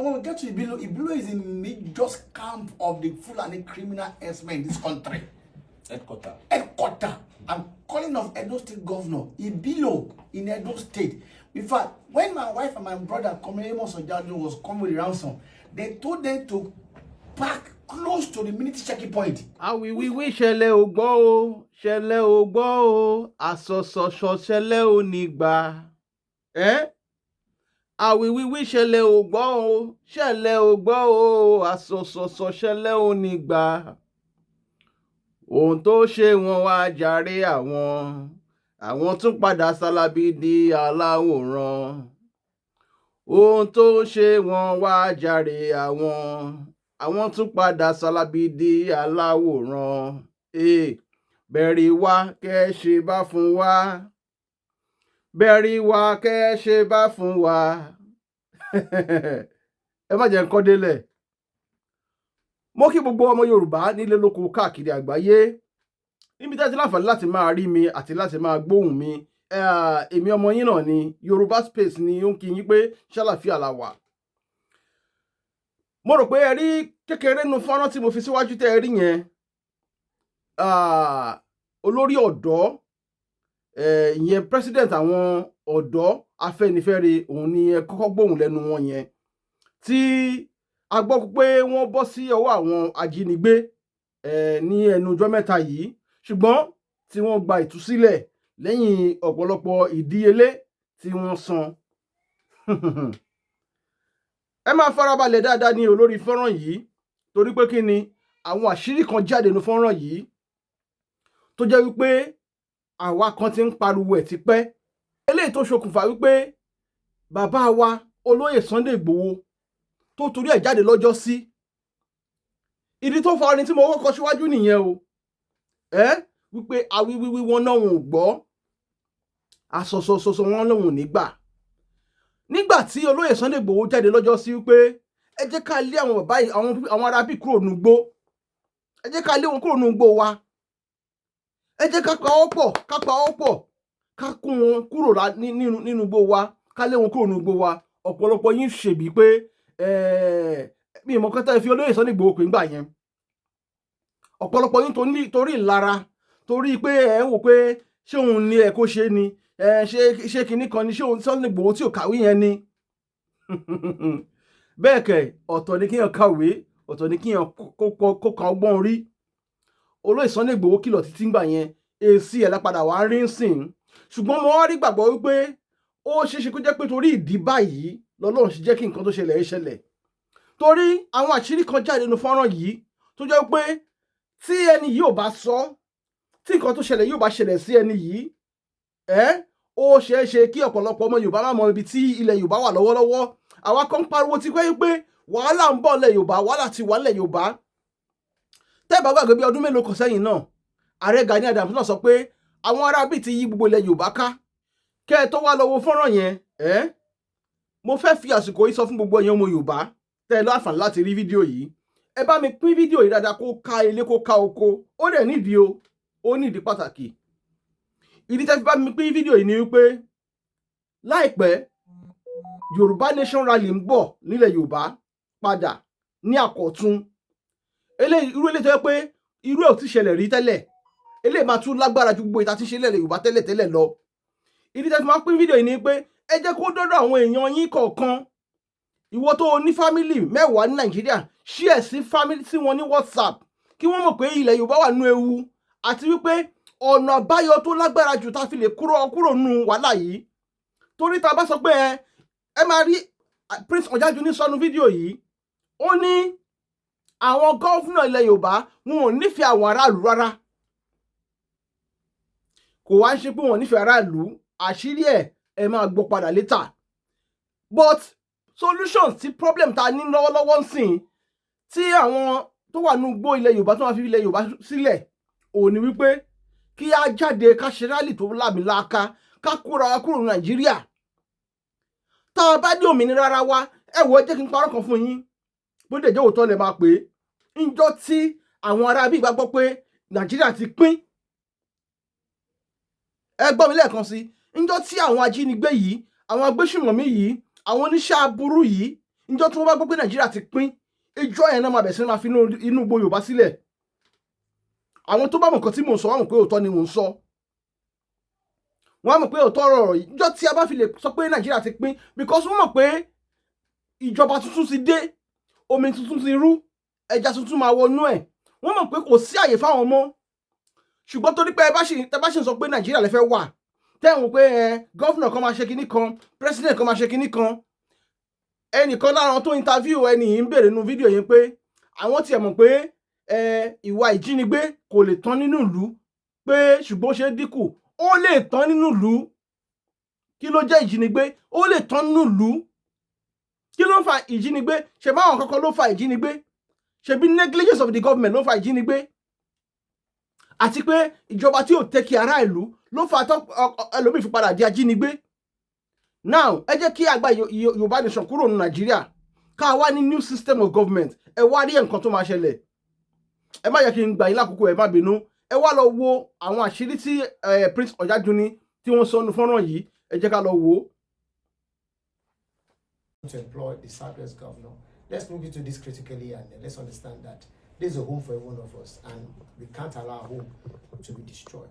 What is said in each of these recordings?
when we get to Ibilo is in major camp of the Fulani criminal herdsmen in this country. Headquarter. I'm calling of Edo State Governor. Ibilo in Edo State. In fact, when my wife and my brother, Ojajuni, was coming with ransom, they told them to park close to the military checking point. Awiwiwi ṣẹlẹ̀ ò gbọ́ o, ṣẹlẹ̀ ò gbọ́ o, àsọ̀sọ̀sọ̀ ṣẹlẹ̀ ò ní gbà. Awiwiwi ṣẹlẹ̀ ò gbọ́ o, ṣẹlẹ̀ ò gbọ́ o, àsọ̀sọ̀sọ̀ ṣẹlẹ̀ ò ní gbà. Ohun tó ṣe wọn wá jàre àwọn tún padà sálábí di aláwòrán. Ohun tó ṣe wọn wá jàre àwọn tún padà sálábí di aláwòrán. Bẹ̀rí wá kẹ́ ṣe bá fún wa. Bẹ̀rí wá kẹ́ ṣe bá fún wa. Ẹ má jẹ́ n kọ́ délẹ̀. Mo kí gbogbo ọmọ Yorùbá nílé lóko káàkiri àgbáyé. Níbi tí ẹ ti láǹfààní láti máa rí mi àti láti máa gbóhùn mi. Èmi ọmọ yín náà ni Yorùbá Space ni ó ń kí yín pé ṣàlàfíà la wà. Mo rò pé ẹ rí kékeré nu fọ́nrán tí mo fi síwájú tẹ́ ẹ rí yẹn. Olórí ọ̀dọ́ ìyẹn president àwọn ọ̀dọ́ Afẹ́nifẹ́re òun ni ẹ kọ́kọ́ gbóhùn lẹ́nu wọn yẹn. Tí a gbọ́ pé wọ́n bọ́ sí ọwọ́ àwọn ajínigbé ní ẹnu ọjọ́ mẹ́ta yìí, ṣùgbọ́n tí wọ́n gba ìtúsílẹ̀ lẹ́yìn ọ̀pọ̀lọpọ̀ ìdíyelé tí wọ́n san. Ẹ máa farabalẹ̀ dáadáa ní olórí fọ́nrán yìí torí pé kí ni àwọn àṣírí kan jáde nínú fọ́nrán yìí tó jẹ́ wípé àwa kan ti ń pariwo ẹ̀ tipẹ́. Eléyìí tó ṣokùnfà wípé bàbá wa olóyè Sunday Igboho tó torí ẹ̀ jáde lọ́jọ́ sí. Ìdí tó fa orin tí mo kọ́kọ́ síwájú nìyẹn o. Wípé awiwiwi wọn náà wọn ò gbọ́, àsọ̀sọ̀sọ̀sọ̀ wọn náà wọn ò ní gbà. Nígbà tí olóyè Sunday Igboho jáde lọ́jọ́ sí wípé ẹ jẹ́ ká lé àwọn bàbá yìí àwọn arábí kúrò nùgbó. Ẹ jẹ́ ká lé wọn kúrò nùgbó wa. Ẹ jẹ́ ká pawọ́ pọ̀ ká kún wọn kúrò nínú igbó wa, ká lé wọn kúrò nínú igbó wa. Ọ̀pọ̀lọpọ̀ yín ṣèbí pé mi ìmọ̀ kẹta fi olóyè Sunday Igboho pè ń gbà yẹn. Ọ̀pọ̀lọpọ̀ yín torí ìlara, torí pé ẹ ń wò pé ṣé òun ni ẹ kó ṣe ni, ṣé kinní kan ni, ṣé òun Sunday Igboho tí ò kàwé yẹn ni. Bẹ́ẹ̀ kẹ̀ ọ̀tọ̀ ni kíyàn kàwé, ọ̀tọ̀ ni kíyàn kó ka ọgbọ́n orí. Olóyè Sunday Igboho kìlọ̀ títí ńgbà yẹn, èsì ẹ̀ lápadà wá ń rí ń sìn. Ṣùgbọ́n mo wá rí gbàgbọ́ wípé ó ṣeéṣe kó jẹ́ pé torí ìdí báyìí lọ́lọ́run ṣe jẹ́ kí nǹkan tó ṣẹlẹ̀ ṣẹlẹ̀. Torí àwọn àṣírí kan jáde nínú fọ́nrán yìí tó jẹ́ pé tí ẹni yìí ò bá sọ, tí nǹkan tó ṣẹlẹ̀ yìí ò bá ṣẹlẹ̀ sí ẹni yìí, ó ṣeéṣe kí ọ̀pọ̀lọpọ̀ ọmọ Yorùbá má mọ ibi tí ilẹ̀ Yorùbá wà lọ́wọ́lọ́wọ́. Àwa kan pariwo ti pé wàhálà ń bọ̀ lẹ̀ Yorùbá, wàhálà ti wà lẹ̀ Yorùbá. Tẹ́ bá gbàgbé bí ọdún mélòó kan sẹ́yìn náà, Ààrẹ Gani Adams náà sọ pé àwọn arábí ti yí gbogbo ilẹ̀ Yorùbá ká. Kẹ́ ẹ tó wá lọ wo fọ́nrán yẹn, mo fẹ́ fi àsìkò yìí sọ fún gbogbo ẹ̀yin ọmọ Yorùbá tẹ́ ẹ láǹfààní láti rí fídíò yìí. Ẹ bá mi pín fídíò yìí dáadáa kó ká ilé kó ká oko. Ó dẹ̀ nídìí o, ó nídìí pàtàkì. Ìdí tẹ́ fi bá mi pín fídíò yìí ni wípé láìpẹ́ Yorùbá Nation Rally ń bọ̀ nílẹ̀ Yorùbá padà ní àkọ̀tun. Irú eléyìí tó yẹ pé irú ẹ̀ ò ti ṣẹlẹ̀ rí tẹ́lẹ̀. Eléyìí máa tún lágbára ju gbogbo ìta tí ń ṣe nílẹ̀ Yorùbá tẹ́lẹ̀ lọ. Ìdí tẹ́ fi máa pín fídíò yìí ni pé ẹ jẹ́ kó dọ́dọ̀ àwọn èèyàn yín kọ̀ọ̀kan. Ìwọ tó ní fámìlì 10 ní Nàìjíríà, share sí fámìlì tí wọ́n ní WhatsApp kí wọ́n mọ̀ pé ilẹ̀ Yorùbá wà nínú ewu àti wípé ọ̀nà àbáyọ tó lágbára jù tá fi lè kúrò nínú wàhálà yìí. Torí tá bá sọ pé ẹ máa rí Prince Ojajuni sọnù fídíò yìí, ó ní àwọn gọ́fúnà ilẹ̀ Yorùbá wọn ò nífẹ̀ẹ́ àwọn aráàlú rárá. Kò wá ń ṣe pé wọn ò nífẹ̀ẹ́ aráàlú, àṣírí ẹ máa gbọ́ padà later. But solutions ti problem ta ní lọ́wọ́lọ́wọ́ ń sìn tí àwọn tó wà ní igbó ilẹ̀ Yorùbá tó máa fi ilẹ̀ Yorùbá sílẹ̀ ò ní wípé kí á jáde ká ṣe rálì tó lámìláaka ká kúrò ní Nàìjíríà. Tá a bá dé òmìnira ara wa, ẹ wò ẹ jẹ́ kí n parọ́ kan fún yín bó dẹ̀ jẹ́ òótọ́ lẹ máa pè é. Ńjọ́ tí àwọn ará bí gbàgbọ́ pé Nàìjíríà ti pín, ẹ gbọ́ mi lẹ́ẹ̀kan sí, ńjọ́ tí àwọn ajínigbé yìí, àwọn agbésùmọ̀mí yìí, àwọn oníṣẹ́ aburú yìí, Njọ́ tí wọ́n bá gbọ́ pé Nàìjíríà ti pín, ìjọ yẹn náà máa bẹ̀rẹ̀ sí máa fi inú gbo Yorùbá sílẹ̀. Àwọn tó bá mọ̀ nǹkan tí mò ń sọ, wọ́n mọ̀ pé òótọ́ ni mò ń sọ. Wọ́n mọ̀ pé òótọ́ ọ̀rọ̀ yìí. Njọ́ tí a bá fi lè sọ pé Nàìjíríà ti pín, because wọ́n mọ̀ pé ìjọba tuntun ti dé, omi tuntun ti rú, ẹja tuntun máa wọnú ẹ̀. Wọ́n mọ̀ pé kò sí àyè fáwọn ọmọ. Ṣùgbọ́n torí pé ẹ bá ṣe sọ pé Nàìjíríà lè fẹ́ wà, tẹ́wọ̀n pé gọ́fìnà kan máa ṣe kinní kan, president kan máa ṣe kinní kan. Ẹnìkan lára wọn tó interview ẹni yìí ń bèrè nínú fídíò yẹn pé àwọn tiẹ̀ mọ̀ pé ìwà ìjínigbé kò lè tán nínú ìlú, pé ṣùgbọ́n ó ṣe é dínkù. Ó lè tán nínú ìlú. Kí ló jẹ́ ìjínigbé? Ó lè tán nínú ìlú. Kí ló ń fa ìjínigbé? Ṣé báwọn kankan ló fa ìjínigbé? Ṣebí negligence of the government ló fa ìjínigbé? Àti pé ìjọba tí ò tẹ́kì ará ìlú ló fa ẹlòmíì fi padà di ajínigbé. Now, ẹ jẹ́ kí àgbà Yorùbá nation kúrò ní Nàìjíríà. Ká wá ní new system of government. Ẹ wá rí nǹkan tó máa ṣẹlẹ̀. Ẹ má yẹ kí n gbà yín lákòókò, ẹ má bínú. Ẹ wá lọ wo àwọn àṣírí tí Prince Ojajuni tí wọ́n sọ nínú fọ́nrán yìí. Ẹ jẹ́ ká lọ wo. To employ the Southwest governor. Let's look into this critically and let's understand that this is a home for every one of us and we can't allow our home to be destroyed.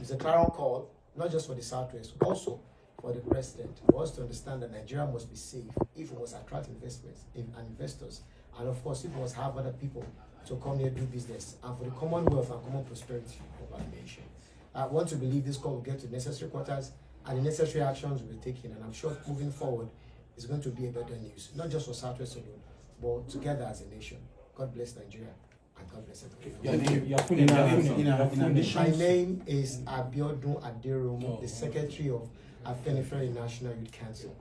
It's a clarion call, not just for the Southwest, also for the president, for us to understand that Nigeria must be safe if we must attract investments and investors, and of course if we must have other people to come here do business and for the commonwealth and common prosperity of our nation. I want to believe this call will get to necessary quarters and the necessary actions will be taken, and I'm sure moving forward is going to be a better news, not just for Southwest alone, but together as a nation. God bless Nigeria and God bless everyone. My name is Abiodun Aderomo, the Secretary of Afenifere National Youth Council.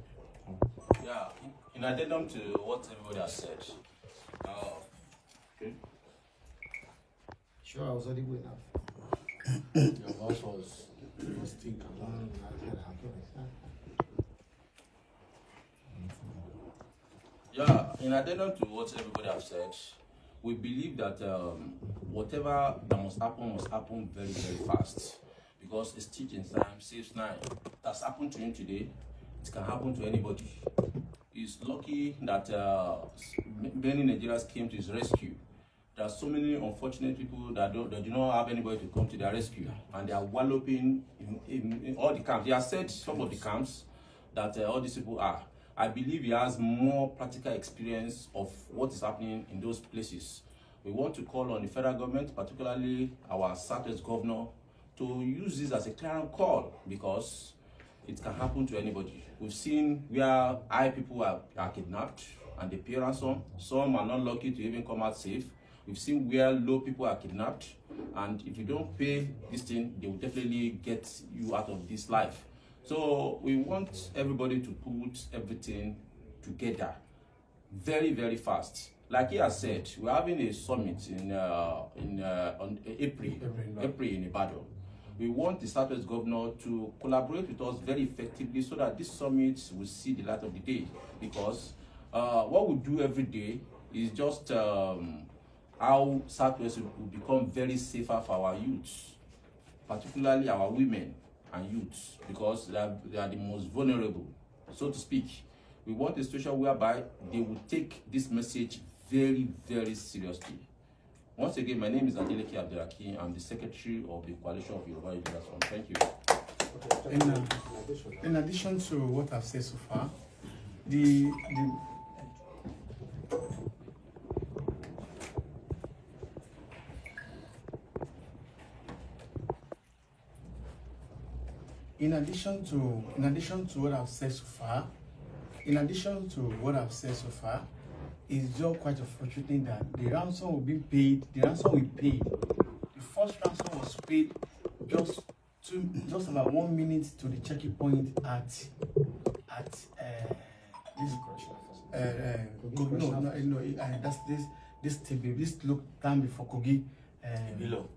Yeah, in addendum to what everybody has said. Okay. Sure, I was audible enough. Your voice was thick. Yeah, in addendum to what everybody has said, we believe that whatever that must happen very, very fast. Because it's teaching time, saves time. That's happened to him today, it can happen to anybody. He's lucky that many Nigerians came to his rescue. There are so many unfortunate people that do not have anybody to come to their rescue, and they are walloping in all the camps. He has said some of the camps that all these people are. I believe he has more practical experience of what is happening in those places. We want to call on the federal government, particularly our Southwest governor, to use this as a clarion call, because it can happen to anybody. We've seen where high people are kidnapped and they pay ransom. Some are not lucky to even come out safe. We've seen where low people are kidnapped, and if you don't pay this thing, they will definitely get you out of this life. So we want everybody to put everything together very, very fast. Like he has said, we're having a summit on April in Ibadan. We want the Southwest governor to collaborate with us very effectively so that this summit will see the light of the day. Because what we do every day is just how Southwest will become very safer for our youths, particularly our women and youths, because they are the most vulnerable, so to speak. We want a situation whereby they will take this message very, very seriously. Once again, my name is Adeleke Abdelhakim. I'm the Secretary of the Coalition of Yoruba Leaders. Thank you. In addition to what I've said so far, In addition to what I've said so far, it's just quite unfortunate that the ransom will be paid. The ransom we paid, the first ransom was paid just about 1 minute to the checking point at this look down before Kogi. Below.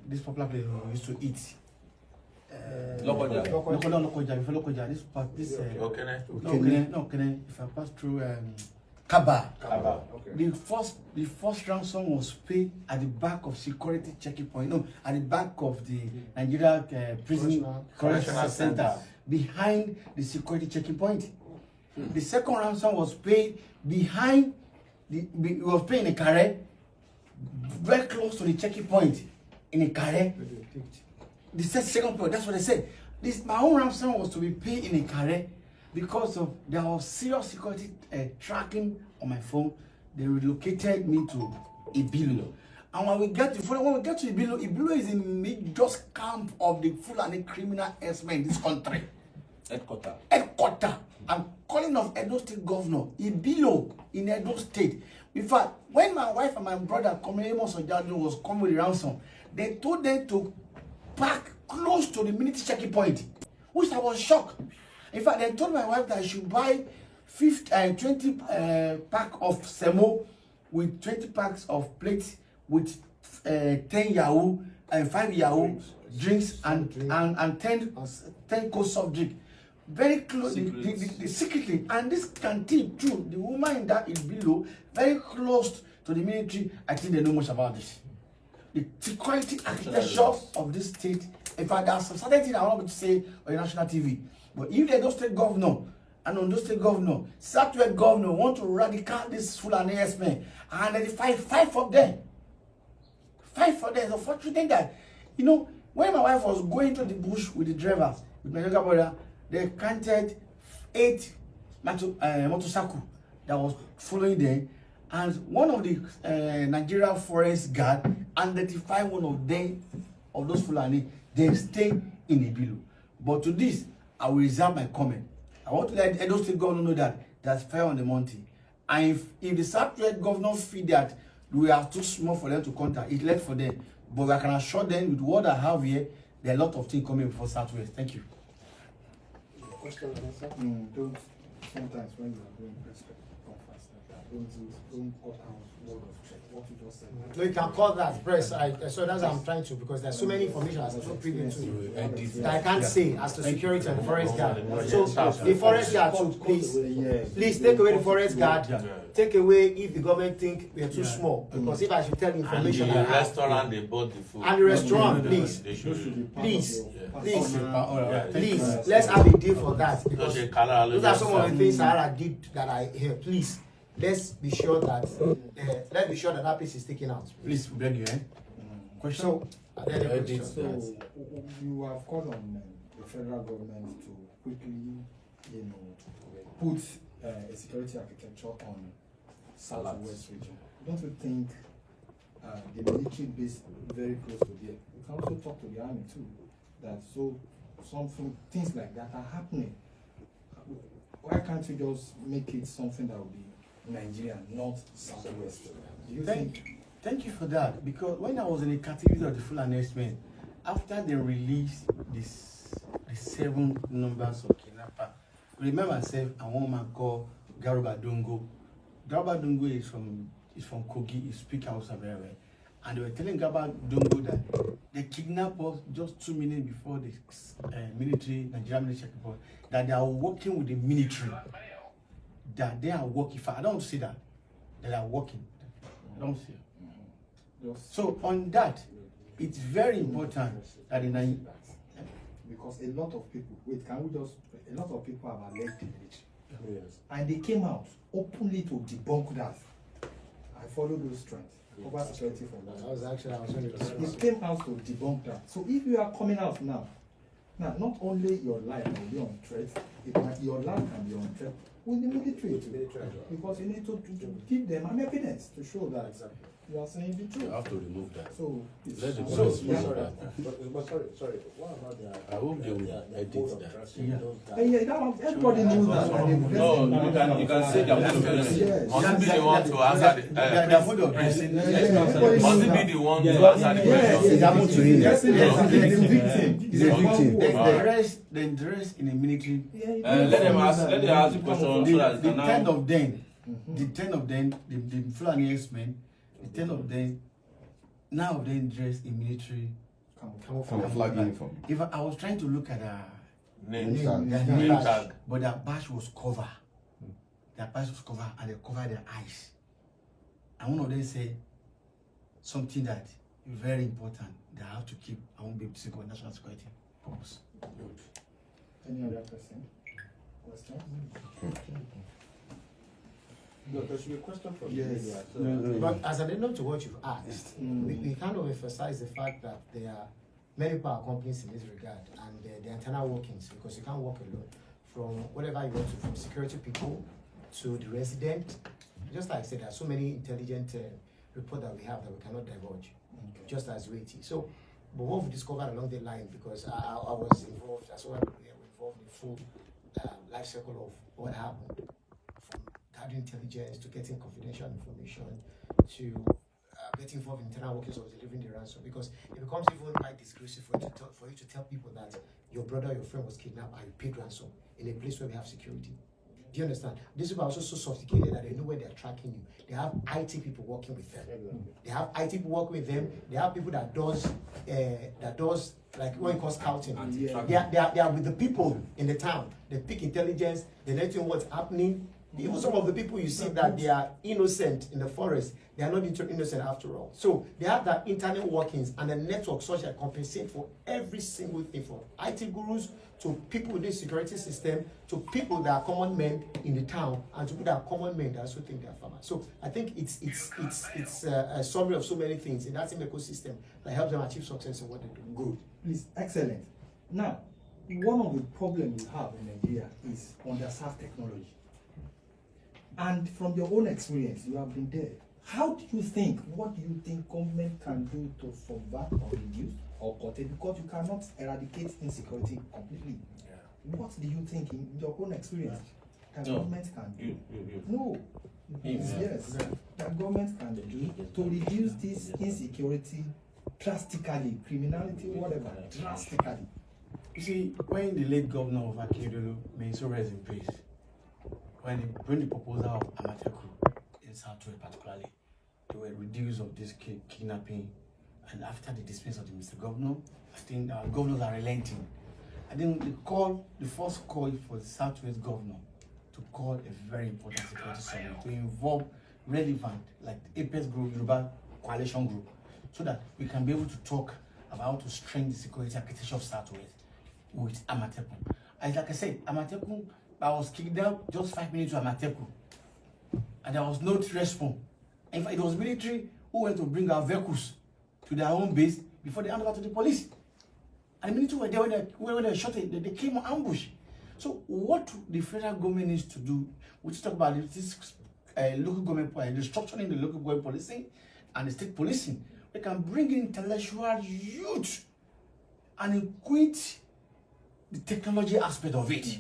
This popular place we used to eat. Lokoja. If I pass through Kaba. Okay. The first ransom was paid at the back of security checking point. No, at the back of the Nigeria Prison Correctional Center, behind the security checking point. The second ransom was paid behind it was paid in a carré, very close to the checking point in a carré. The second point, that's what they said. My own ransom was to be paid in a carré because of there was serious security tracking on my phone. They relocated me to Ibilo. And when we get to Ibilo, Ibilo is in the major camp of the Fulani criminal herdsmen in this country. Headquarter. I'm calling of Edo State Governor, Ibilo in Edo State. In fact, when my wife and my brother, Ojajuni, was coming with the ransom, they told them to park close to the military checking point, which I was shocked. In fact, they told my wife that I should buy 20 pack of semo with 20 packs of plates with 10 Yahoo and 5 Yahoo drinks and 10 cold soft drink. Very close, the secretly, and this canteen too. The woman in that is below, very close to the military. I think they know much about this. The security architecture of this state. In fact, there's some certain things I want to say on the national TV. But if the Edo State Governor and Ondo State Governor, Southwest Governor want to radicate this Fulani herdsmen and identify 5 of them. 5 of them. So fortunate that, you know, when my wife was going to the bush with the drivers, with my younger brother, they counted 8 motorcycles that was following them, and one of the Nigeria forest guard identified one of them, of those Fulani. They stay in Ibilo. But to this, I will reserve my comment. I want to let Edo State Governor know that that's fair on the mountain. And if the Southwest Governor feel that we are too small for them to contact, it's left for them. But I can assure them with what I have here, there are a lot of things coming before Southwest. Thank you. Don't sometimes when you are doing press conference like that, don't cut out word of check what you just said. No, you can call that press. So that's what I'm trying to, because there's so many information I'm not privy to that I can't say as to security and the forest guard. So the forest guard too, please take away the forest guard. Take away if the government think we are too small. Because if I should tell information, and the restaurant they bought the food. And the restaurant, please, let's have a deal for that, because those are some of the things Sahara did that I hear. Please, let's be sure that that piece is taken out. Please, we beg you, Question? So you have called on the federal government to quickly, put a security architecture on Southwest region. Don't you think the military base very close to there? You can also talk to the army too. That things like that are happening. Why can't you just make it something that will be Nigeria, not Southwest? Do you think? Thank you for that. Because when I was in the captivity of the Fulani herdsmen, after they released the 7 numbers of kidnapper, remember myself and one man called Garuba Dongo. Garuba Dongo is from Kogi. He speaks Hausa very well. And they were telling Garuba Dongo that they kidnapped us just 2 minutes before the Nigerian military report, that they are working with the military. That they are working. I don't see that. They are working. I don't see it. So on that, it's very important that in because a lot of people, a lot of people have alleged the military. Yes. And they came out openly to debunk that. I follow those trends. Over security for that. I was going to say. It came out to debunk that. So if you are coming out now, not only your life will be on threat, your life can be on threat with the military too. Because you need to give them an evidence to show that you are saying the truth. You have to remove that. So let the sorry. What about the? I hope they will edit that. Yeah, everybody knows that. No, you can say that. Must be the one to answer the must be the one to answer the question. It happened to him. Yes, he's a victim. He's a victim. The interest in the military. Let them ask the question so that the 10 of them, the Fulani herdsmen, the 10 of them, now they dressed in military camouflage uniform. If I was trying to look at name tag, but their badge was covered. Their badge was covered, and they covered their eyes. And one of them said something that is very important that I have to keep. I won't be able to say for national security purpose. Any other person? Question? No, there should be a question from Yes. you. Yeah, so But as an add-on to what you've asked, we kind of emphasize the fact that there are many power companies in this regard and the internal workings, because you can't work alone. From whatever you want to, from security people to the resident. Just like I said, there are so many intelligent reports that we have that we cannot divulge, just as weighty. So, but what we discovered along the line, because I was involved, as well, we were involved in full life cycle of what happened, from gathering intelligence to getting confidential information to getting involved in internal workings of delivering the ransom, because it becomes even quite disgraceful for you to tell people that your brother or your friend was kidnapped and you paid ransom in a place where we have security. Do you understand? These people are also so sophisticated that they know where they're tracking you. They have IT people working with them. They have IT people working with them. They have people that does like what you call scouting. They are with the people in the town. They pick intelligence. They let you know what's happening. Even some of the people you see that they are innocent in the forest, they are not innocent after all. So they have that internal workings and a network such that compensate for every single thing, from IT gurus to people within the security system to people that are common men in the town and to people that are common men that also think they are farmers. So I think it's a summary of so many things in that same ecosystem that helps them achieve success in what they do. Good. Please, excellent. Now, one of the problems you have in Nigeria is underserved technology. And from your own experience, you have been there. What do you think government can do to combat or reduce or curtail? Because you cannot eradicate insecurity completely. Yeah. What do you think in your own experience that government can do? No. Yes. That government can do to reduce this insecurity drastically, criminality, whatever, drastically. You see, when the late governor of Akeredolu, may so rest in peace, when they bring the proposal of Amateku in Southwest particularly, they were reduced of this kidnapping. And after the dismissal of the Mr. Governor, I think governors are relenting. I think the first call for the Southwest governor to call a very important security summit to involve relevant, like the Apex Group, Yoruba Coalition Group, so that we can be able to talk about how to strengthen the security architecture of Southwest with Amateku. As like I said, Amateku, I was kicked out just 5 minutes to Amateku, and there was no response. In fact, it was military who went to bring our vehicles to their own base before they handed over to the police. And the military were there when they shot it, they came on ambush. So what the federal government needs to do, we talk about this local government, restructuring the local government policing and the state policing. We can bring in intellectual youth and equate the technology aspect of it.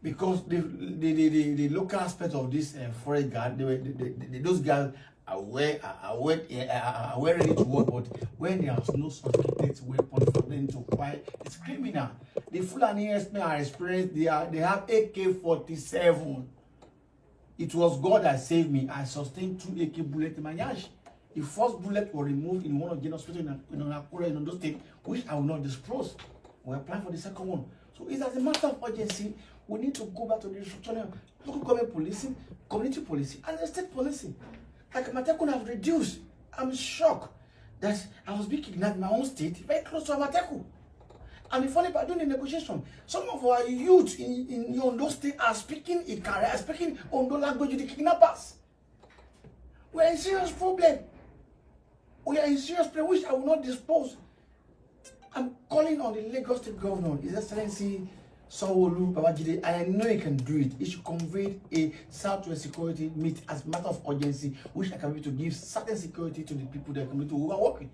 Because the local aspect of this forest guard, those guys are ready to work, but when there is no sophisticated weapon for them to fight, it's criminal. The Fulani herdsmen are experienced. They have AK-47. It was God that saved me. I sustained 2 AK bullets in my yash. The first bullet was removed in one of the hospitals in Akura in Ondo State, which I will not disclose. We're applying for the second one. So it's as a matter of urgency. We need to go back to the restructuring of local government policing, community policing, and the state policing. Like Amateku have reduced. I'm shocked that I was being kidnapped in my own state, very close to Amateku. And the funny part, during the negotiation, some of our youth in Ondo State are speaking Ikare, are speaking Ondo language with the kidnappers. We are in serious problem. We are in serious problem which I will not dispose. I'm calling on the Lagos State Governor, His Excellency Sanwo-Olu Babajide, and I know he can do it. He should convey a Southwest security meet as a matter of urgency, which I can be to give certain security to the people that community who are working.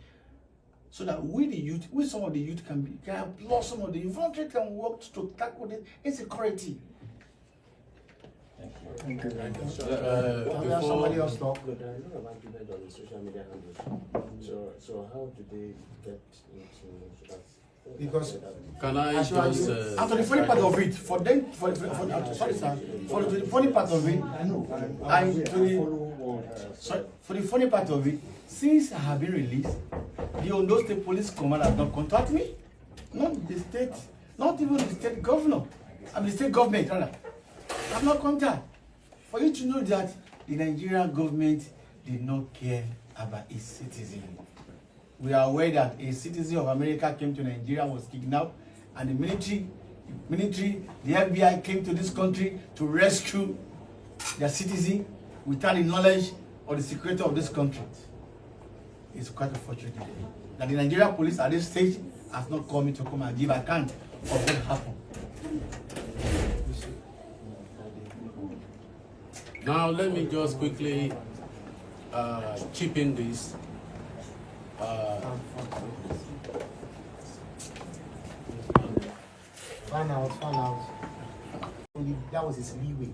So that we the youth, some of the youth can employ some of the involuntary can work to tackle this insecurity. Thank you very much. Somebody else talk. But there are a lot of arguments on the social media handles. So how do they get into that? Because Can I just After the funny part of it, for the funny part of it, for the funny part of it, since I have been released, the Ondo State Police Command has not contacted me. Not the state, not even the state governor. The state government, rather. I have not contacted. For you to know that the Nigerian government did not care about its citizens. We are aware that a citizen of America came to Nigeria, was kidnapped, and the military military, the FBI came to this country to rescue their citizen without the knowledge of the security of this country. It's quite unfortunate that the Nigerian police at this stage has not called me to come and give account of what happened. Now let me just quickly chip in this. Fan out. That was his leeway.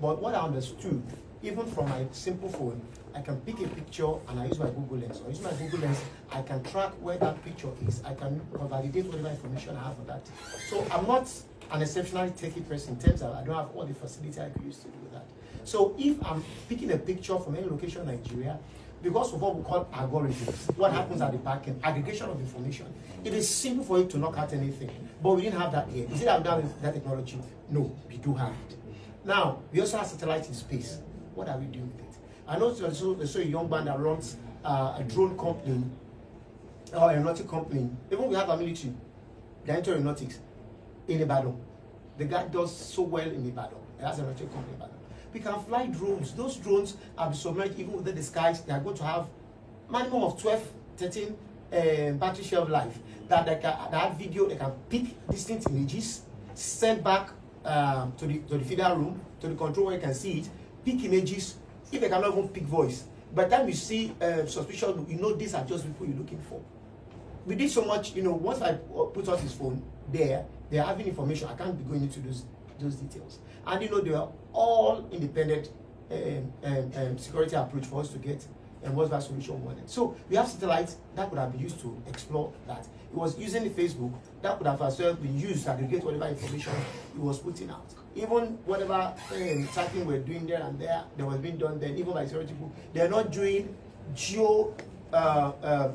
But what I understood, even from my simple phone, I can pick a picture and I use my Google Lens. Or use my Google Lens, I can track where that picture is. I can validate whatever information I have on that. So I'm not an exceptionally techie person in terms of I don't have all the facility I could use to do that. So if I'm picking a picture from any location in Nigeria, because of what we call algorithms, what happens at the back end, aggregation of information, it is simple for you to knock out anything. But we didn't have that here. Is it that we don't have that technology? No, we do have it. Now, we also have satellite in space. What are we doing with it? I know there's a young man that runs a drone company or aeronautic company. Even we have a military, they're into aeronautics in Ibadan. The guy does so well in Ibadan. He has an aeronautic company in Ibadan. We can fly drones. Those drones are submerged even within the skies. They are going to have minimum of 12, 13 battery shelf life. That have video, they can pick distinct images, send back to the feeder room, to the control where you can see it, pick images, if they cannot even pick voice. By the time you see suspicion, you know these are just people you're looking for. We did so much, once I put out his phone there, they're having information. I can't be going into those details. And they are all independent security approach for us to get and what's that solution wanted. So we have satellites that could have been used to explore that. It was using the Facebook that could have as well been used to aggregate whatever information it was putting out. Even whatever tracking we're doing there and there, that was being done then, even by security people, they're not doing geo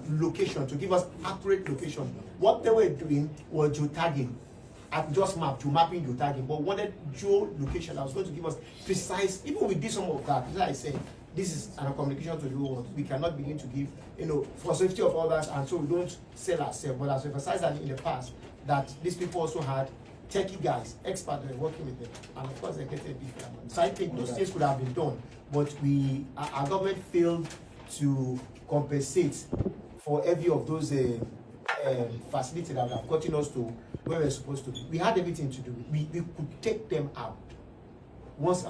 location to give us accurate location. What they were doing was geotagging. I've just mapped, mapping geotagging, but wanted geolocation that was going to give us precise. Even we did some of that, as I said, this is an communication to the world. We cannot begin to give, for safety of others, and so we don't sell ourselves. But as we emphasized that in the past, that these people also had techie guys, experts that were working with them, and of course they get a big amount. So I think those things could have been done, but our government failed to compensate for every of those facilities that have gotten us to where we're supposed to be. We had everything to do. We could take them out once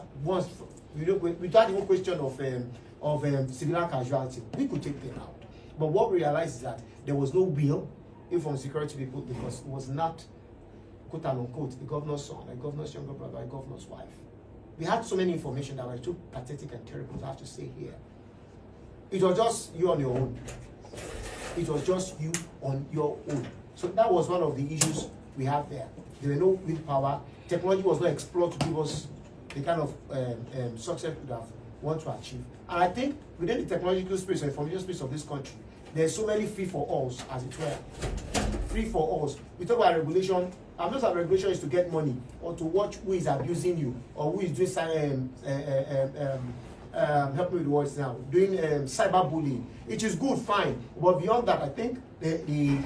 without even question of civilian casualty. We could take them out. But what we realized is that there was no will from security people because it was not, quote unquote, the governor's son, a governor's younger brother, a governor's wife. We had so many information that were too pathetic and terrible to have to say here. It was just you on your own. It was just you on your own. So that was one of the issues we have there. There were no willpower. Technology was not explored to give us the kind of success we have want to achieve. And I think within the technological space or information space of this country, there's so many free-for-alls, as it were. Free-for-alls. We talk about regulation. I'm not saying regulation is to get money or to watch who is abusing you or who is doing help me with the words now, doing cyberbullying. It is good, fine. But beyond that, I think the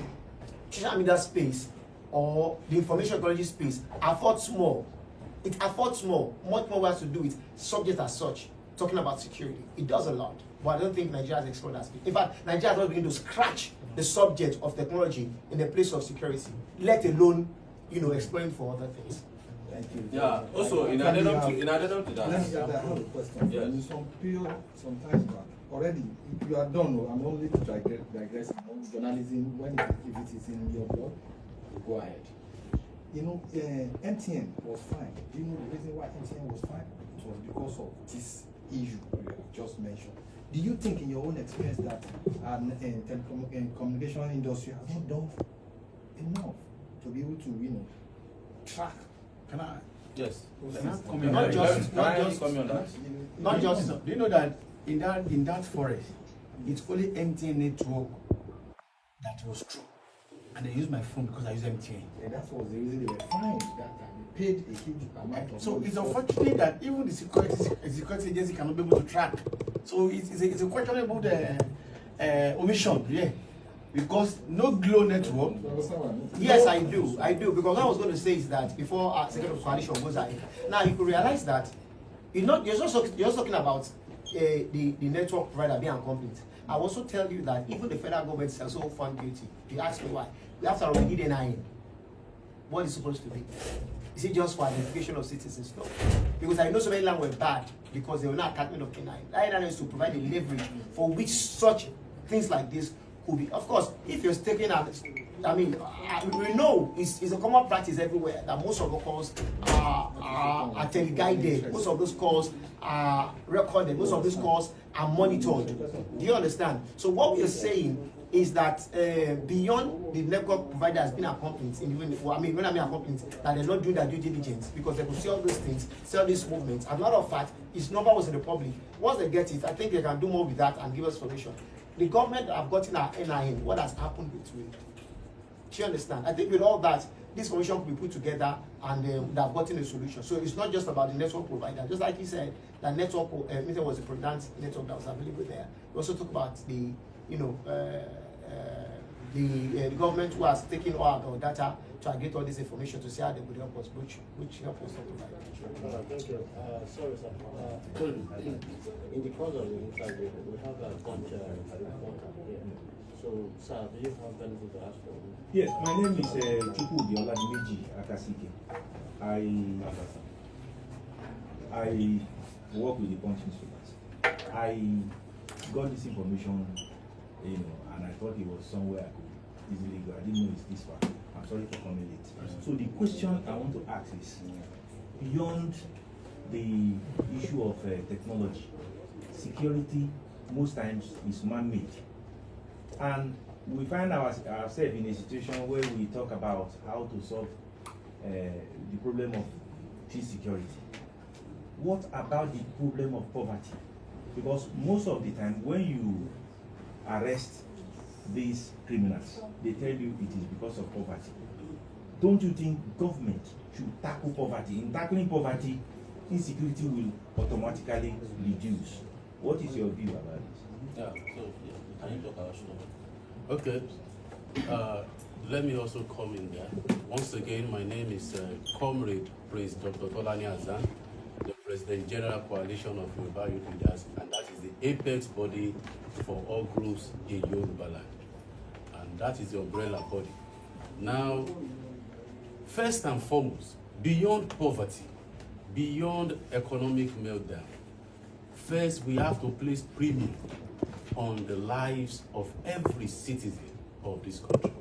social media space or the information technology space affords more. It affords more, much more has to do with subjects as such, talking about security. It does a lot, but I don't think Nigeria has explored that space. In fact, Nigeria has not begun to scratch the subject of technology in the place of security, let alone, exploring for other things. Thank you. Yeah. Also, in addendum to that. I have a question. Yes. In some period, sometimes back, already, if you are done, I'm only digressing on journalism. When if it is in your blood, you go ahead. MTN was fine. Do you know the reason why MTN was fine? It was because of this issue you have just mentioned. Do you think, in your own experience, that telecommunication industry has not done enough to be able to, track? Can I? Yes. Not just. Do you know that in that forest, it's only MTN network that was true, and they use my phone because I use MTN. And that was the reason they were fined that time. They paid a huge amount of So money. it's unfortunate that even the security agency cannot be able to track. So it's a questionable omission. Yeah. Because no Glow network. Yes, I do. Because what I was going to say is that before our Secretary of Coalition goes ahead, now you could realize that you're just talking about the network provider being incomplete. I also tell you that even the federal government is also found guilty. You ask me why. We have to already deny him. What is supposed to be? Is it just for identification of citizens? No. Because I know so many land were bad because they were not attachment of K9. That is to provide a leverage for which such things like this could be. Of course, if you're taking we know it's a common practice everywhere that most of the calls are tele-guided, most of those calls are recorded, most of those calls are monitored. Do you understand? So what we are saying is that beyond the network providers being accompanied, when I mean accompanied, that they're not doing their due diligence because they could see all these things, see all these movements. As a matter of fact, his number was in the public. Once they get it, I think they can do more with that and give us solution. The government have gotten our NIN. What has happened between? Do you understand? I think with all that, this commission could be put together and they have gotten a solution. So it's not just about the network provider. Just like he said, that network was a predominant network that was available there. We also talk about the government who has taken all our data to aggregate all this information to see how they would help us, which help us to provide. Thank you. Sorry, sir. In the course of the interview, we have a bunch of reporter here. So, sir, do you have anything to ask for me? Yes, my name is Chukwu Ojajuni Akasike. I work with the Punch newspapers. I got this information, and I thought it was somewhere I could easily go. I didn't know it's this far. I'm sorry for coming late. So the question I want to ask is, beyond the issue of technology, security most times is man-made. And we find ourselves in a situation where we talk about how to solve the problem of peace security. What about the problem of poverty? Because most of the time when you arrest these criminals, they tell you it is because of poverty. Don't you think government should tackle poverty? In tackling poverty, insecurity will automatically reduce. What is your view about this? Yeah, so can you talk about it? Okay. Let me also come in there. Once again, my name is Comrade Prince Dr. Tolani Azan, the President General Coalition of Yoruba Youth Leaders, and that is the apex body for all groups in Yoruba land. And that is the umbrella body. Now, first and foremost, beyond poverty, beyond economic meltdown, first we have to place premium on the lives of every citizen of this country.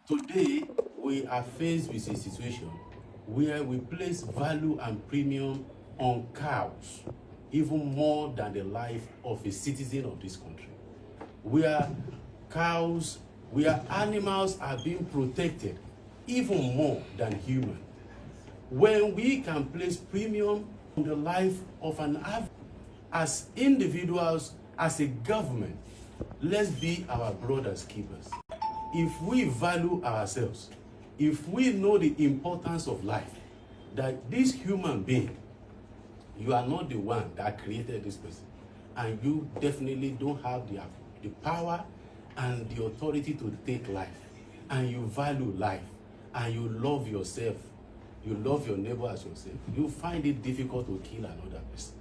Today, we are faced with a situation where we place value and premium on cows, even more than the life of a citizen of this country. Where animals are being protected even more than human. When we can place premium on the life of an average, as individuals, as a government, let's be our brothers' keepers. If we value ourselves, if we know the importance of life, that this human being, you are not the one that created this person, and you definitely don't have the power and the authority to take life, and you value life, and you love yourself, you love your neighbor as yourself, you find it difficult to kill another person,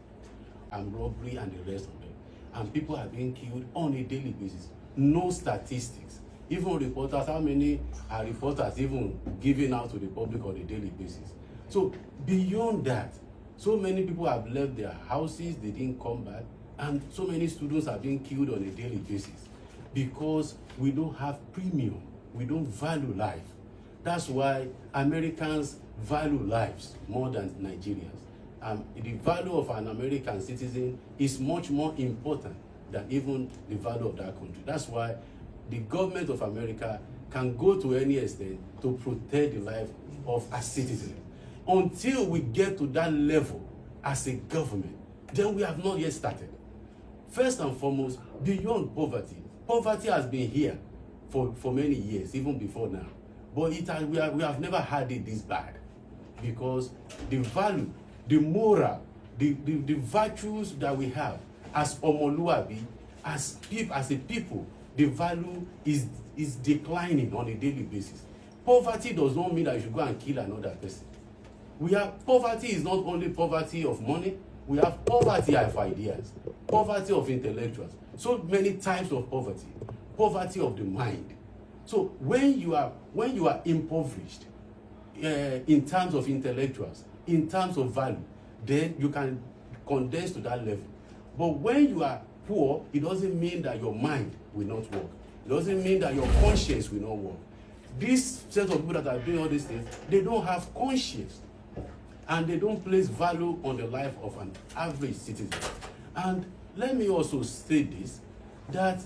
and robbery and the rest of them. And people are being killed on a daily basis. No statistics. Even reporters, how many are reporters even giving out to the public on a daily basis? So beyond that, so many people have left their houses, they didn't come back, and so many students are being killed on a daily basis because we don't have premium, we don't value life. That's why Americans value lives more than Nigerians. The value of an American citizen is much more important than even the value of that country. That's why the government of America can go to any extent to protect the life of a citizen. Until we get to that level as a government, then we have not yet started. First and foremost, beyond poverty. Poverty has been here for many years, even before now. But we have never had it this bad, because the value, the moral, the virtues that we have as Omoluabi, as a people, the value is declining on a daily basis. Poverty does not mean that you should go and kill another person. Poverty is not only poverty of money, we have poverty of ideas, poverty of intellectuals, so many types of poverty, poverty of the mind. So when you are impoverished in terms of intellectuals, in terms of value, then you can condense to that level. But when you are poor, it doesn't mean that your mind will not work. It doesn't mean that your conscience will not work. This set of people that are doing all these things, they don't have conscience. And they don't place value on the life of an average citizen. And let me also say this, that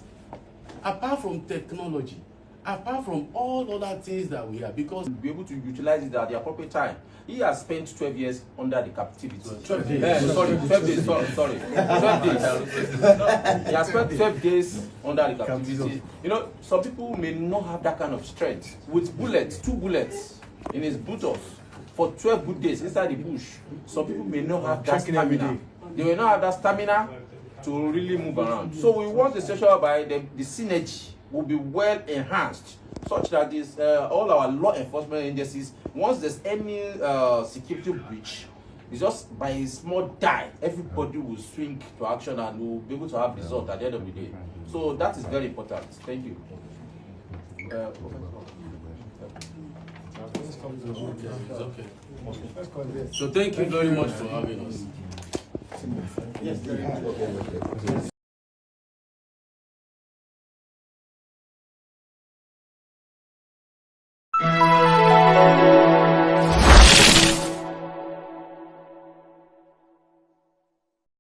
apart from technology, apart from all other things that we have, because be able to utilize it at the appropriate time. He has spent 12 years under the captivity. 12 days. 12 days, sorry. 12 days. He has spent 12 days under the captivity. You know, some people may not have that kind of strength. With bullets, 2 bullets in his buttock for 12 good days inside the bush. Some people may not have that stamina. They will not have that stamina to really move around. So we want the situation whereby the synergy will be well enhanced, such that this all our law enforcement agencies, once there's any security breach, it's just by a small die, everybody will swing to action and will be able to have result at the end of the day. So that is very important. Thank you. okay. So thank you very much for having us. Yes,